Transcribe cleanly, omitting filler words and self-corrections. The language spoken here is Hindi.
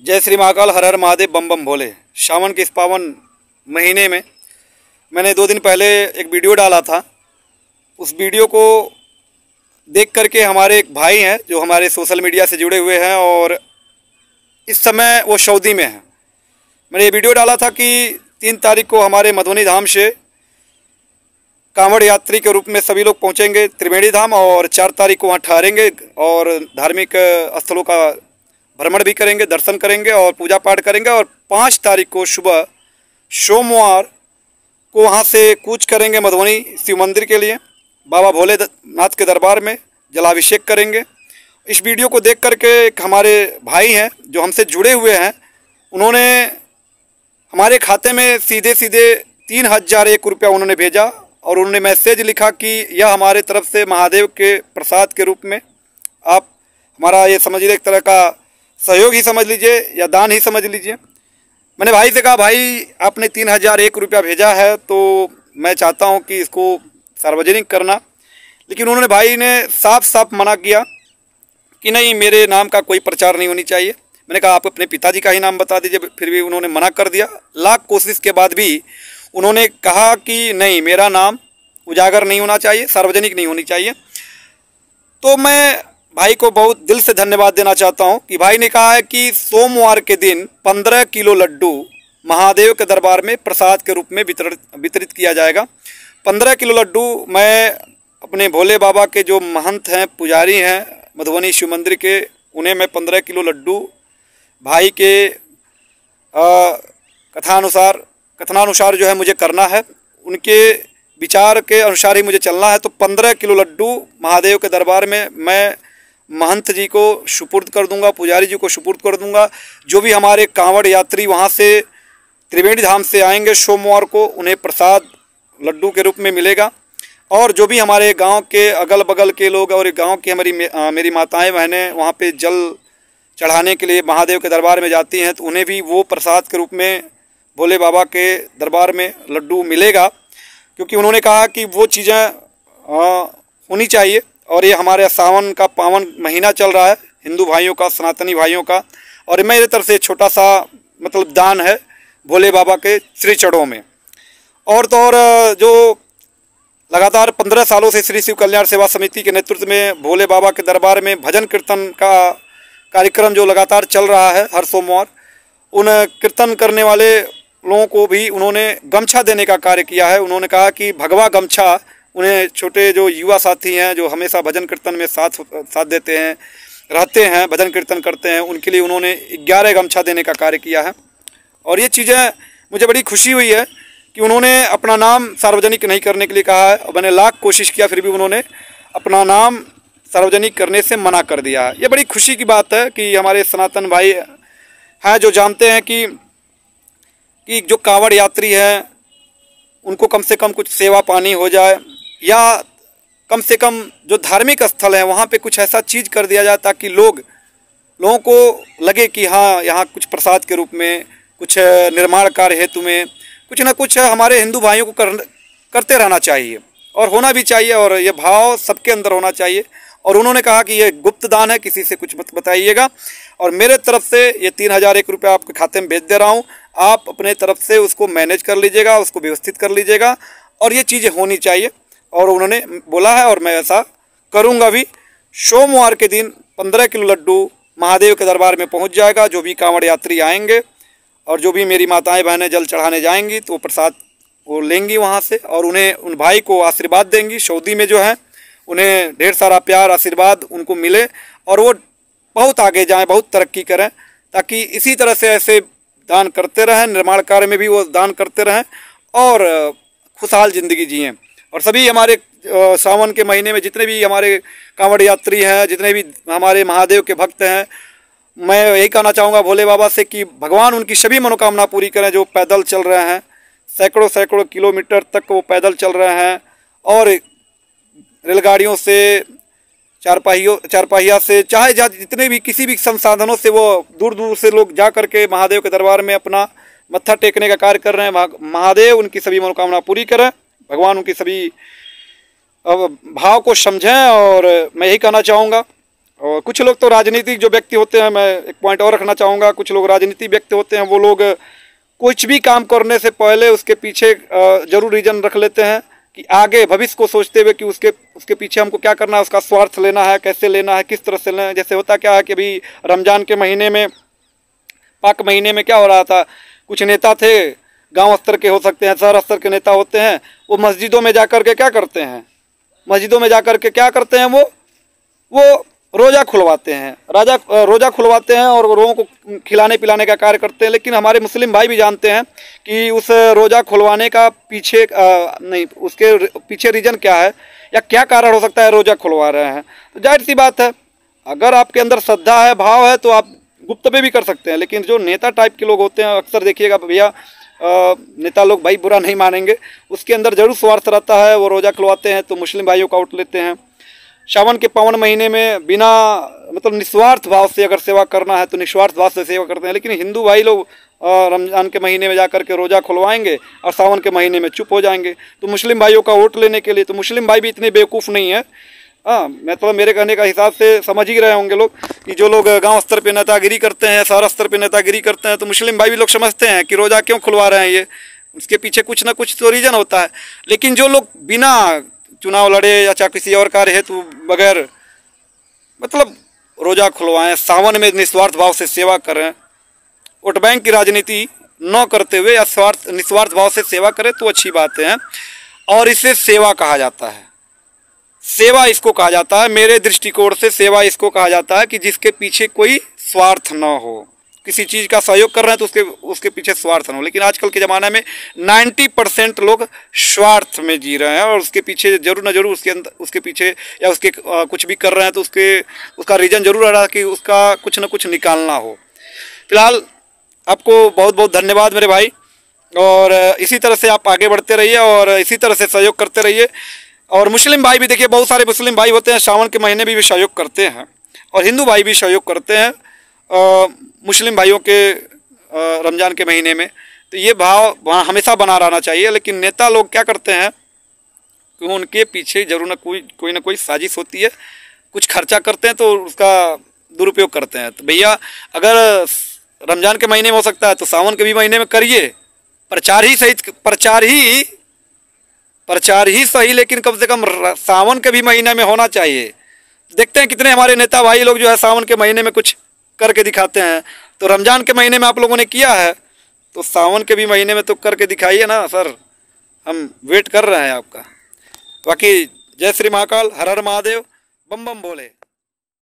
जय श्री महाकाल, हर हर महादेव, बम बम भोले। सावन के इस पावन महीने में मैंने 2 दिन पहले एक वीडियो डाला था। उस वीडियो को देख करके हमारे एक भाई हैं जो हमारे सोशल मीडिया से जुड़े हुए हैं और इस समय वो सऊदी में हैं। मैंने ये वीडियो डाला था कि 3 तारीख को हमारे मधुबनी धाम से कांवड़ यात्री के रूप में सभी लोग पहुंचेंगे त्रिवेणी धाम और 4 तारीख को वहाँ ठहरेंगे और धार्मिक स्थलों का भ्रमण भी करेंगे, दर्शन करेंगे और पूजा पाठ करेंगे। और 5 तारीख को सुबह सोमवार को वहाँ से कूच करेंगे मधुबनी शिव मंदिर के लिए, बाबा भोलेनाथ के दरबार में जलाभिषेक करेंगे। इस वीडियो को देख करके एक हमारे भाई हैं जो हमसे जुड़े हुए हैं, उन्होंने हमारे खाते में सीधे 3001 रुपया उन्होंने भेजा और उन्होंने मैसेज लिखा कि यह हमारे तरफ से महादेव के प्रसाद के रूप में आप हमारा ये समझ लीजिए, एक तरह का सहयोग ही समझ लीजिए या दान ही समझ लीजिए। मैंने भाई से कहा, भाई आपने 3001 रुपया भेजा है तो मैं चाहता हूं कि इसको सार्वजनिक करना, लेकिन उन्होंने भाई ने साफ साफ मना किया कि नहीं, मेरे नाम का कोई प्रचार नहीं होनी चाहिए। मैंने कहा आप अपने पिताजी का ही नाम बता दीजिए, फिर भी उन्होंने मना कर दिया। लाख कोशिश के बाद भी उन्होंने कहा कि नहीं, मेरा नाम उजागर नहीं होना चाहिए, सार्वजनिक नहीं होनी चाहिए। तो मैं भाई को बहुत दिल से धन्यवाद देना चाहता हूं कि भाई ने कहा है कि सोमवार के दिन 15 किलो लड्डू महादेव के दरबार में प्रसाद के रूप में वितरित किया जाएगा। 15 किलो लड्डू मैं अपने भोले बाबा के जो महंत हैं, पुजारी हैं मधुबनी शिव मंदिर के, उन्हें मैं 15 किलो लड्डू भाई के कथनानुसार जो है मुझे करना है, उनके विचार के अनुसार ही मुझे चलना है। तो 15 किलो लड्डू महादेव के दरबार में मैं महंत जी को सुपुर्द कर दूंगा, पुजारी जी को सुपुर्द कर दूंगा। जो भी हमारे कांवड़ यात्री वहाँ से त्रिवेणी धाम से आएंगे सोमवार को, उन्हें प्रसाद लड्डू के रूप में मिलेगा। और जो भी हमारे गांव के अगल बगल के लोग और गांव की मेरी माताएं बहनें वहाँ पे जल चढ़ाने के लिए महादेव के दरबार में जाती हैं, तो उन्हें भी वो प्रसाद के रूप में भोले बाबा के दरबार में लड्डू मिलेगा, क्योंकि उन्होंने कहा कि वो चीज़ें होनी चाहिए। और ये हमारे सावन का पावन महीना चल रहा है, हिंदू भाइयों का, सनातनी भाइयों का, और मेरे तरफ से छोटा सा मतलब दान है भोले बाबा के श्री चरणों में। और तो और जो लगातार 15 सालों से श्री शिव कल्याण सेवा समिति के नेतृत्व में भोले बाबा के दरबार में भजन कीर्तन का कार्यक्रम जो लगातार चल रहा है हर सोमवार, उन कीर्तन करने वाले लोगों को भी उन्होंने गमछा देने का कार्य किया है। उन्होंने कहा कि भगवा गमछा उन्हें छोटे जो युवा साथी हैं जो हमेशा भजन कीर्तन में साथ देते हैं, रहते हैं, भजन कीर्तन करते हैं, उनके लिए उन्होंने 11 गमछा देने का कार्य किया है। और ये चीज़ें मुझे बड़ी खुशी हुई है कि उन्होंने अपना नाम सार्वजनिक नहीं करने के लिए कहा है। मैंने लाख कोशिश किया, फिर भी उन्होंने अपना नाम सार्वजनिक करने से मना कर दिया है। ये बड़ी खुशी की बात है कि हमारे सनातन भाई हैं जो जानते हैं कि जो कांवड़ यात्री हैं उनको कम से कम कुछ सेवा पानी हो जाए, या कम से कम जो धार्मिक स्थल है वहाँ पे कुछ ऐसा चीज़ कर दिया जाए ताकि लोगों को लगे कि हाँ, यहाँ कुछ प्रसाद के रूप में, कुछ निर्माण कार्य हेतु में कुछ ना कुछ हमारे हिंदू भाइयों को करते रहना चाहिए और होना भी चाहिए, और ये भाव सबके अंदर होना चाहिए। और उन्होंने कहा कि ये गुप्त दान है, किसी से कुछ मत बताइएगा, और मेरे तरफ से ये 3001 रुपया आपके खाते में भेज दे रहा हूँ, आप अपने तरफ से उसको मैनेज कर लीजिएगा, उसको व्यवस्थित कर लीजिएगा, और ये चीज़ें होनी चाहिए। और उन्होंने बोला है और मैं ऐसा करूँगा भी। सोमवार के दिन 15 किलो लड्डू महादेव के दरबार में पहुँच जाएगा। जो भी कांवड़ यात्री आएंगे और जो भी मेरी माताएं बहनें जल चढ़ाने जाएंगी तो वो प्रसाद वो लेंगी वहाँ से, और उन्हें उन भाई को आशीर्वाद देंगी। सऊदी में जो है उन्हें ढेर सारा प्यार आशीर्वाद उनको मिले और वो बहुत आगे जाएं, बहुत तरक्की करें, ताकि इसी तरह से ऐसे दान करते रहें, निर्माण कार्य में भी वो दान करते रहें और खुशहाल ज़िंदगी जिएं। और सभी हमारे सावन के महीने में जितने भी हमारे कांवड़ यात्री हैं, जितने भी हमारे महादेव के भक्त हैं, मैं यही कहना चाहूँगा भोले बाबा से कि भगवान उनकी सभी मनोकामना पूरी करें। जो पैदल चल रहे हैं, सैकड़ों किलोमीटर तक वो पैदल चल रहे हैं, और रेलगाड़ियों से, चारपाहिया से, चाहे जितने भी किसी भी संसाधनों से वो दूर दूर से लोग जा करके महादेव के दरबार में अपना मत्था टेकने का कार्य कर रहे हैं। महादेव उनकी सभी मनोकामना पूरी करें, भगवान उनकी सभी भाव को समझें। और मैं यही कहना चाहूँगा और कुछ लोग तो राजनीतिक जो व्यक्ति होते हैं, मैं एक पॉइंट और रखना चाहूँगा, कुछ लोग राजनीतिक व्यक्ति होते हैं, वो लोग कुछ भी काम करने से पहले उसके पीछे जरूर रीजन रख लेते हैं कि आगे भविष्य को सोचते हुए कि उसके पीछे हमको क्या करना है, उसका स्वार्थ लेना है, कैसे लेना है, किस तरह से लेना है। जैसे होता क्या है कि अभी रमज़ान के महीने में, पाक महीने में क्या हो रहा था, कुछ नेता थे, गांव स्तर के हो सकते हैं, शहर स्तर के नेता होते हैं, वो मस्जिदों में जाकर के क्या करते हैं, मस्जिदों में जाकर के क्या करते हैं, वो रोज़ा खुलवाते हैं, रोज़ा खुलवाते हैं और लोगों को खिलाने पिलाने का कार्य करते हैं। लेकिन हमारे मुस्लिम भाई भी जानते हैं कि उस रोज़ा खुलवाने का पीछे नहीं, उसके पीछे रीज़न क्या है या क्या कारण हो सकता है रोज़ा खुलवा रहे हैं। तो जाहिर सी बात है, अगर आपके अंदर श्रद्धा है, भाव है, तो आप गुप्त में भी कर सकते हैं। लेकिन जो नेता टाइप के लोग होते हैं, अक्सर देखिएगा भैया, नेता लोग, भाई बुरा नहीं मानेंगे, उसके अंदर जरूर स्वार्थ रहता है। वो रोज़ा खुलवाते हैं तो मुस्लिम भाइयों का आउट लेते हैं। सावन के पावन महीने में बिना मतलब निस्वार्थ भाव से अगर सेवा करना है तो निस्वार्थ भाव से सेवा करते हैं। लेकिन हिंदू भाई लोग रमज़ान के महीने में जाकर के रोज़ा खुलवाएंगे और सावन के महीने में चुप हो जाएंगे। तो मुस्लिम भाइयों का वोट लेने के लिए, तो मुस्लिम भाई भी इतने बेवकूफ़ नहीं है। हाँ, मतलब मेरे कहने का हिसाब से समझ ही रहे होंगे लोग कि जो लोग गांव स्तर पे नेतागिरी करते हैं, शहर स्तर पे नेतागिरी करते हैं, तो मुस्लिम भाई भी लोग समझते हैं कि रोज़ा क्यों खुलवा रहे हैं, ये उसके पीछे कुछ ना कुछ तो रीज़न होता है। लेकिन जो लोग बिना चुनाव लड़े या चाहे किसी और कार्य हेतु बगैर मतलब रोज़ा खुलवाएं, सावन में निस्वार्थ भाव से सेवा करें, वोट बैंक की राजनीति न करते हुए या निस्वार्थ भाव से सेवा करें, तो अच्छी बात है। और इसे सेवा कहा जाता है। सेवा इसको कहा जाता है, मेरे दृष्टिकोण से सेवा इसको कहा जाता है कि जिसके पीछे कोई स्वार्थ न हो। किसी चीज़ का सहयोग कर रहे हैं तो उसके पीछे स्वार्थ न हो। लेकिन आजकल के ज़माने में 90% लोग स्वार्थ में जी रहे हैं और उसके पीछे जरूर न जरूर उसके पीछे या उसके कुछ भी कर रहे हैं तो उसका रीज़न जरूर आ रहा है कि उसका कुछ न कुछ निकालना हो। फिलहाल आपको बहुत बहुत धन्यवाद मेरे भाई, और इसी तरह से आप आगे बढ़ते रहिए और इसी तरह से सहयोग करते रहिए। और मुस्लिम भाई भी देखिए, बहुत सारे मुस्लिम भाई होते हैं, सावन के महीने में भी सहयोग करते हैं, और हिंदू भाई भी सहयोग करते हैं मुस्लिम भाइयों के रमज़ान के महीने में। तो ये भाव वहाँ हमेशा बना रहना चाहिए। लेकिन नेता लोग क्या करते हैं कि उनके पीछे जरूर कोई ना कोई साजिश होती है, कुछ खर्चा करते हैं तो उसका दुरुपयोग करते हैं। तो भैया, अगर रमज़ान के महीने में हो सकता है तो सावन के भी महीने में करिए, प्रचार ही सही, लेकिन कम से कम सावन के भी महीने में होना चाहिए। देखते हैं कितने हमारे नेता भाई लोग जो है सावन के महीने में कुछ करके दिखाते हैं। तो रमज़ान के महीने में आप लोगों ने किया है, तो सावन के भी महीने में तो करके दिखाइए ना सर, हम वेट कर रहे हैं आपका। बाकी जय श्री महाकाल, हर हर महादेव, बम बम भोले।